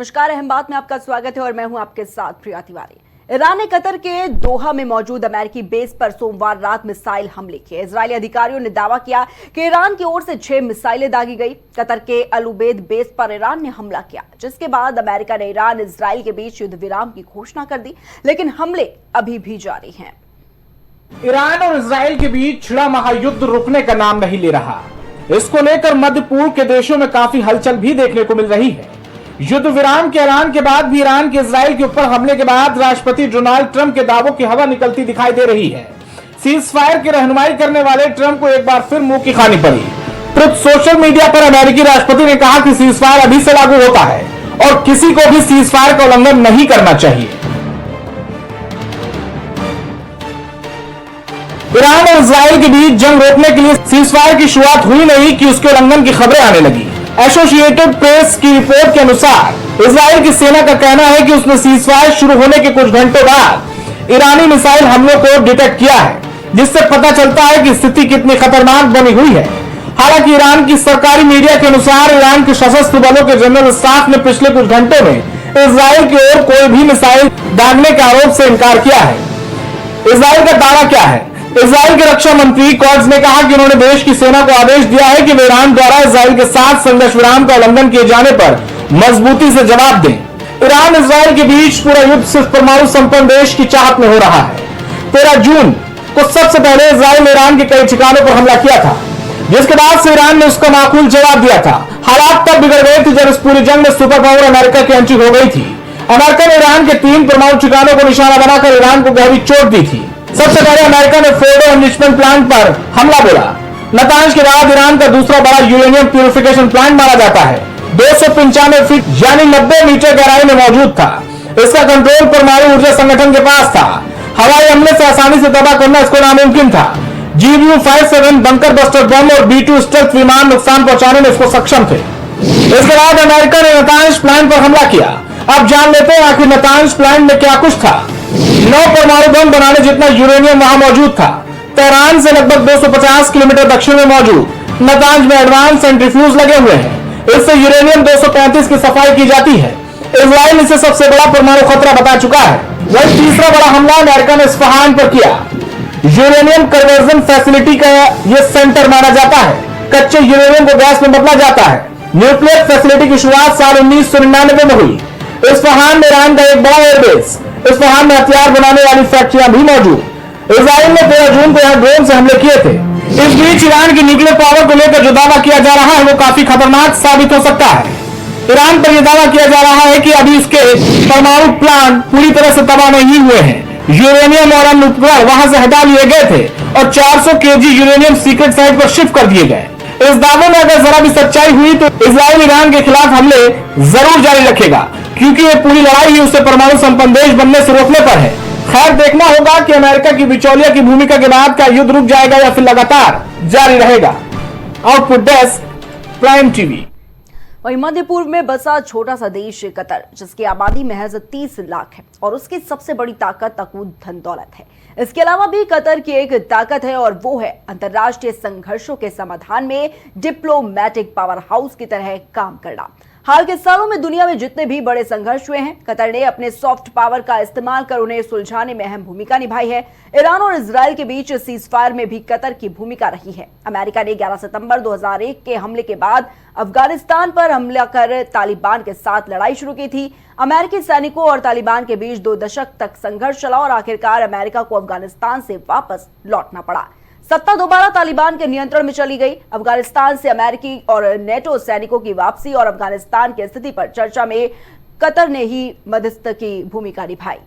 नमस्कार, अहम बात में आपका स्वागत है और मैं हूं आपके साथ प्रिया तिवारी। ईरान ने कतर के दोहा में मौजूद अमेरिकी बेस पर सोमवार रात मिसाइल हमले किए। इजरायली अधिकारियों ने दावा किया कि ईरान की ओर से 6 मिसाइलें दागी गई। कतर के अल उबैद बेस पर ईरान ने हमला किया, जिसके बाद अमेरिका ने ईरान इजराइल के बीच युद्ध विराम की घोषणा कर दी, लेकिन हमले अभी भी जारी हैं। ईरान और इजराइल के बीच छिड़ा महायुद्ध रुकने का नाम नहीं ले रहा। इसको लेकर मध्य पूर्व के देशों में काफी हलचल भी देखने को मिल रही है। युद्ध विराम के ऐलान के बाद भी ईरान के इजराइल के ऊपर हमले के बाद राष्ट्रपति डोनाल्ड ट्रंप के दावों की हवा निकलती दिखाई दे रही है। सीज फायर की रहनुमाई करने वाले ट्रंप को एक बार फिर मुंह की खानी पड़ी। ट्रुथ सोशल मीडिया पर अमेरिकी राष्ट्रपति ने कहा कि सीज फायर अभी से लागू होता है और किसी को भी सीज फायर का उल्लंघन नहीं करना चाहिए। ईरान और इजराइल के बीच जंग रोकने के लिए सीज फायर की शुरुआत हुई नहीं कि उसके उल्लंघन की खबरें आने लगी। एसोसिएटेड प्रेस की रिपोर्ट के अनुसार इजराइल की सेना का कहना है कि उसने सीज फायर शुरू होने के कुछ घंटों बाद ईरानी मिसाइल हमलों को डिटेक्ट किया है, जिससे पता चलता है कि स्थिति कितनी खतरनाक बनी हुई है। हालांकि ईरान की सरकारी मीडिया के अनुसार ईरान के सशस्त्र बलों के जनरल स्टाफ ने पिछले कुछ घंटों में इजराइल की ओर कोई भी मिसाइल दागने के आरोप से इनकार किया है। इजराइल का दावा क्या है? इजराइल के रक्षा मंत्री कॉट्ज ने कहा कि उन्होंने देश की सेना को आदेश दिया है कि वे ईरान द्वारा इजराइल के साथ संघर्ष विराम का उल्लंघन किए जाने पर मजबूती से जवाब दें। ईरान इजराइल के बीच पूरा युद्ध सिर्फ परमाणु संपन्न देश की चाहत में हो रहा है। 13 जून को सबसे पहले इजराइल ने ईरान के कई ठिकानों पर हमला किया था, जिसके बाद से ईरान ने उसका माकूल जवाब दिया था। हालात तब बिगड़ गए थे जब इस पूरी जंग में सुपर पावर अमेरिका की एंट्री हो गई थी। अमेरिका ने ईरान के 3 परमाणु ठिकानों को निशाना बनाकर ईरान को गहरी चोट दी थी। सबसे पहले अमेरिका ने फोर्डो एनरिचमेंट प्लांट पर हमला बोला। नतांज के बाद ईरान का दूसरा बड़ा यूरेनियम प्यूरिफिकेशन प्लांट माना जाता है। 295 फीट यानी 90 मीटर गहराई में मौजूद था। इसका कंट्रोल परमाणु ऊर्जा संगठन के पास था। हवाई हमले से आसानी से तबाह करना इसको नामुमकिन था। GBU-57 बंकर बस्टर बम और B-2 स्टेल्थ विमान नुकसान पहुंचाने में इसको सक्षम थे। इसके बाद अमेरिका ने नतांज प्लांट पर हमला किया। अब जान लेते हैं आखिर नतांज प्लांट में क्या कुछ था। 9 परमाणु बम बनाने जितना यूरेनियम वहां मौजूद था। तेहरान से लगभग 250 किलोमीटर दक्षिण में मौजूद नतांज में एडवांस सेंट्रीफ्यूज लगे हुए हैं। इससे यूरेनियम 235 की सफाई की जाती है। इजराइल इसे सबसे बड़ा परमाणु खतरा बता चुका है। वही तीसरा बड़ा हमला अमेरिका ने इस्फहान पर किया। यूरेनियम कन्वर्जन फैसिलिटी का यह सेंटर माना जाता है। कच्चे यूरेनियम को गैस में बदला जाता है। न्यूक्लियर फैसिलिटी की शुरुआत साल 1999 में हुई। इस्फहान में ईरान का एक बड़ा एयरबेस, इस्फहान में हथियार बनाने वाली फैक्ट्रियां भी मौजूद। इजराइल ने 13 जून को यहां ड्रोन से हमले किए थे। इस बीच ईरान की न्यूक्लियर पावर को लेकर जो दावा किया जा रहा है वो काफी खतरनाक साबित हो सकता है। ईरान पर यह दावा किया जा रहा है कि अभी उसके परमाणु प्लांट पूरी तरह से तबाह नहीं हुए हैं। यूरेनियम और अन्य उपकरण वहां से हटा लिए गए थे और 400 केजी यूरेनियम सीक्रेट साइट पर शिफ्ट कर दिए गए। इस दावे में अगर जरा भी सच्चाई हुई तो इजराइल ईरान के खिलाफ हमले जरूर जारी रखेगा, क्योंकि ये पूरी लड़ाई ही उसे परमाणु संपन्न देश बनने से रोकने पर है। खैर, देखना होगा कि अमेरिका की बिचौलिया की भूमिका के बाद क्या युद्ध रुक जाएगा या फिर लगातार जारी रहेगा। Output desk, prime TV. वहीं मध्य पूर्व में बसा छोटा सा देश कतर, जिसकी आबादी महज 30 लाख है और उसकी सबसे बड़ी ताकत अकूत धन दौलत है। इसके अलावा भी कतर की एक ताकत है और वो है अंतर्राष्ट्रीय संघर्षों के समाधान में डिप्लोमैटिक पावर हाउस की तरह काम करना। हाल के सालों में दुनिया में जितने भी बड़े संघर्ष हुए हैं, कतर ने अपने सॉफ्ट पावर का इस्तेमाल कर उन्हें सुलझाने में अहम भूमिका निभाई है। ईरान और इजराइल के बीच सीज फायर में भी कतर की भूमिका रही है। अमेरिका ने 11 सितंबर 2001 के हमले के बाद अफगानिस्तान पर हमला कर तालिबान के साथ लड़ाई शुरू की थी। अमेरिकी सैनिकों और तालिबान के बीच 2 दशक तक संघर्ष चला और आखिरकार अमेरिका को अफगानिस्तान से वापस लौटना पड़ा। सत्ता दोबारा तालिबान के नियंत्रण में चली गई। अफगानिस्तान से अमेरिकी और नेटो सैनिकों की वापसी और अफगानिस्तान की स्थिति पर चर्चा में कतर ने ही मध्यस्थ की भूमिका निभाई।